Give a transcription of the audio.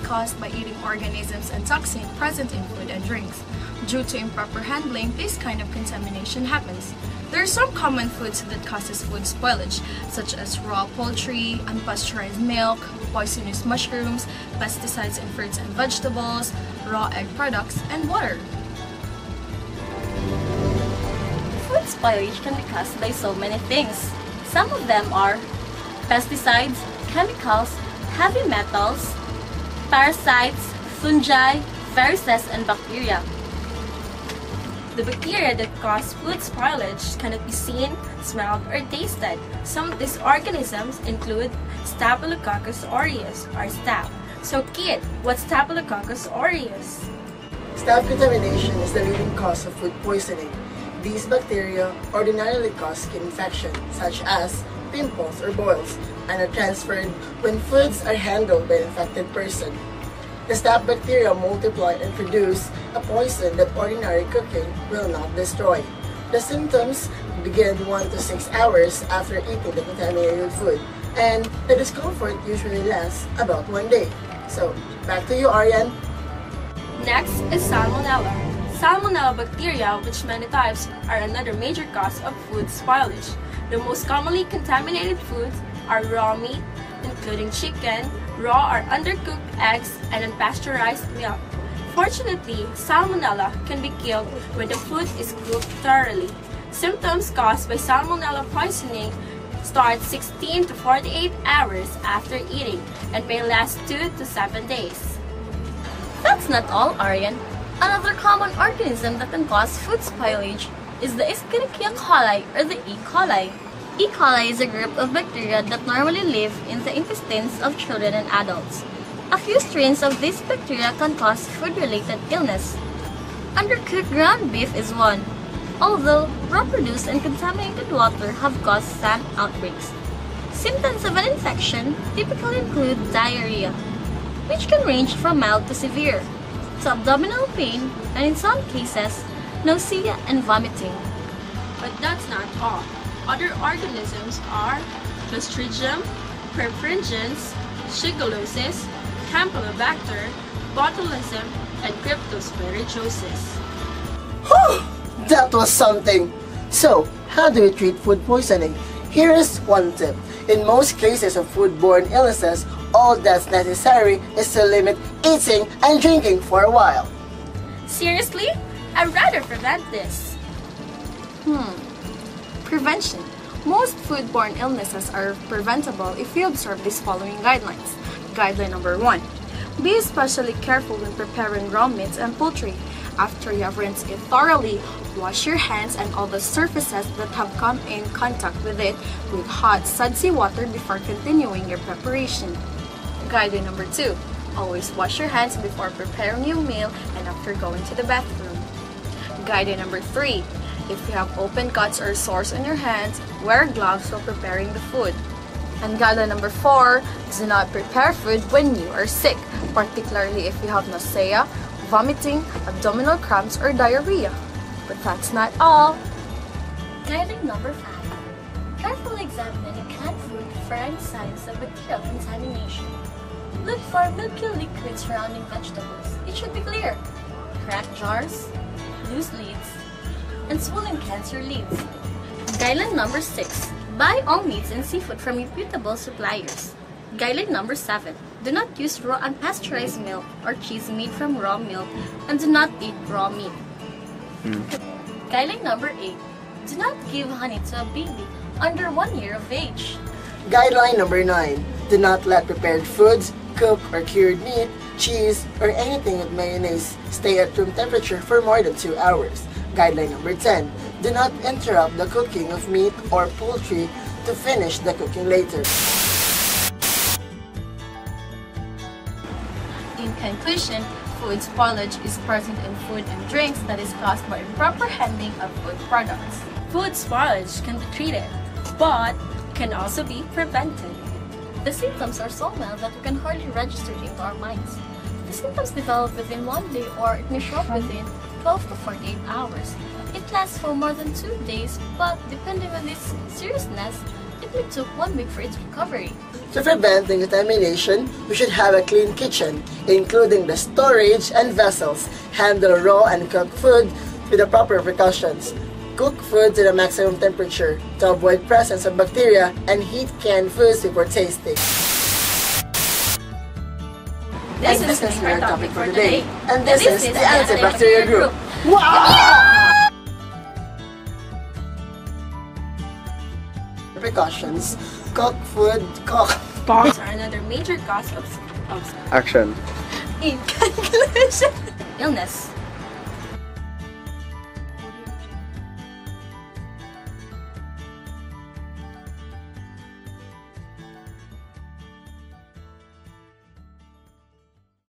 caused by eating organisms and toxins present in food and drinks. Due to improper handling, this kind of contamination happens. There are some common foods that causes food spoilage, such as raw poultry, unpasteurized milk, poisonous mushrooms, pesticides in fruits and vegetables, raw egg products, and water. Food spoilage can be caused by so many things. Some of them are pesticides, chemicals, heavy metals, parasites, fungi, viruses, and bacteria. The bacteria that cause food spoilage cannot be seen, smelled, or tasted. Some of these organisms include Staphylococcus aureus, or Staph. So kid, what's Staphylococcus aureus? Staph contamination is the leading cause of food poisoning. These bacteria ordinarily cause skin infection, such as pimples or boils, and are transferred when foods are handled by an infected person. The staph bacteria multiply and produce a poison that ordinary cooking will not destroy. The symptoms begin 1 to 6 hours after eating the contaminated food, and the discomfort usually lasts about 1 day. So, back to you, Aryan. Next is Salmonella. Salmonella bacteria, which many types, are another major cause of food spoilage. The most commonly contaminated foods are raw meat, including chicken, raw or undercooked eggs, and unpasteurized milk. Fortunately, Salmonella can be killed when the food is cooked thoroughly. Symptoms caused by Salmonella poisoning start 16 to 48 hours after eating and may last 2 to 7 days. That's not all, Aryan. Another common organism that can cause food spoilage is the Escherichia coli, or the E. coli. E. coli is a group of bacteria that normally live in the intestines of children and adults. A few strains of this bacteria can cause food-related illness. Undercooked ground beef is one, although raw produce and contaminated water have caused some outbreaks. Symptoms of an infection typically include diarrhea, which can range from mild to severe, to abdominal pain, and in some cases, nausea and vomiting. But that's not all. Other organisms are Clostridium, perfringens, shigellosis, Campylobacter, botulism, and cryptosporidiosis. That was something! So, how do we treat food poisoning? Here is one tip. In most cases of foodborne illnesses, all that's necessary is to limit eating and drinking for a while. Seriously? I'd rather prevent this. Prevention. Most foodborne illnesses are preventable if you observe these following guidelines. Guideline number 1. Be especially careful when preparing raw meats and poultry. After you have rinsed it thoroughly, wash your hands and all the surfaces that have come in contact with it with hot, sudsy water before continuing your preparation. Guideline number 2. Always wash your hands before preparing your meal and after going to the bathroom. Guideline number 3. If you have open cuts or sores on your hands, wear gloves while preparing the food. And guideline number 4, do not prepare food when you are sick, particularly if you have nausea, vomiting, abdominal cramps, or diarrhea. But that's not all. Guideline number 5. Carefully examine any canned food for any signs of bacterial contamination. Look for milky liquid surrounding vegetables. It should be clear. Cracked jars, loose lids, and swollen cans or lids. Guideline number 6. Buy all meats and seafood from reputable suppliers. Guideline number 7. Do not use raw unpasteurized milk or cheese made from raw milk, and do not eat raw meat. Guideline number 8. Do not give honey to a baby under 1 year of age. Guideline number 9. Do not let prepared foods, cooked or cured meat, cheese, or anything with mayonnaise stay at room temperature for more than 2 hours. Guideline number 10. Do not interrupt the cooking of meat or poultry to finish the cooking later. In conclusion, food spoilage is present in food and drinks that is caused by improper handling of food products. Food spoilage can be treated, but can also be prevented. The symptoms are so mild that we can hardly register it into our minds. The symptoms develop within 1 day, or it may show up within 12 to 48 hours. It lasts for more than 2 days, but depending on its seriousness, it only took 1 week for its recovery. To prevent the contamination, we should have a clean kitchen, including the storage and vessels. Handle raw and cooked food with the proper precautions. Cook food to the maximum temperature to avoid presence of bacteria, and heat canned foods before tasting. This is our topic for today. And this is the antibacterial group. Wow! Precautions. Cook food, Bombs are another major cause of Action. In conclusion, illness.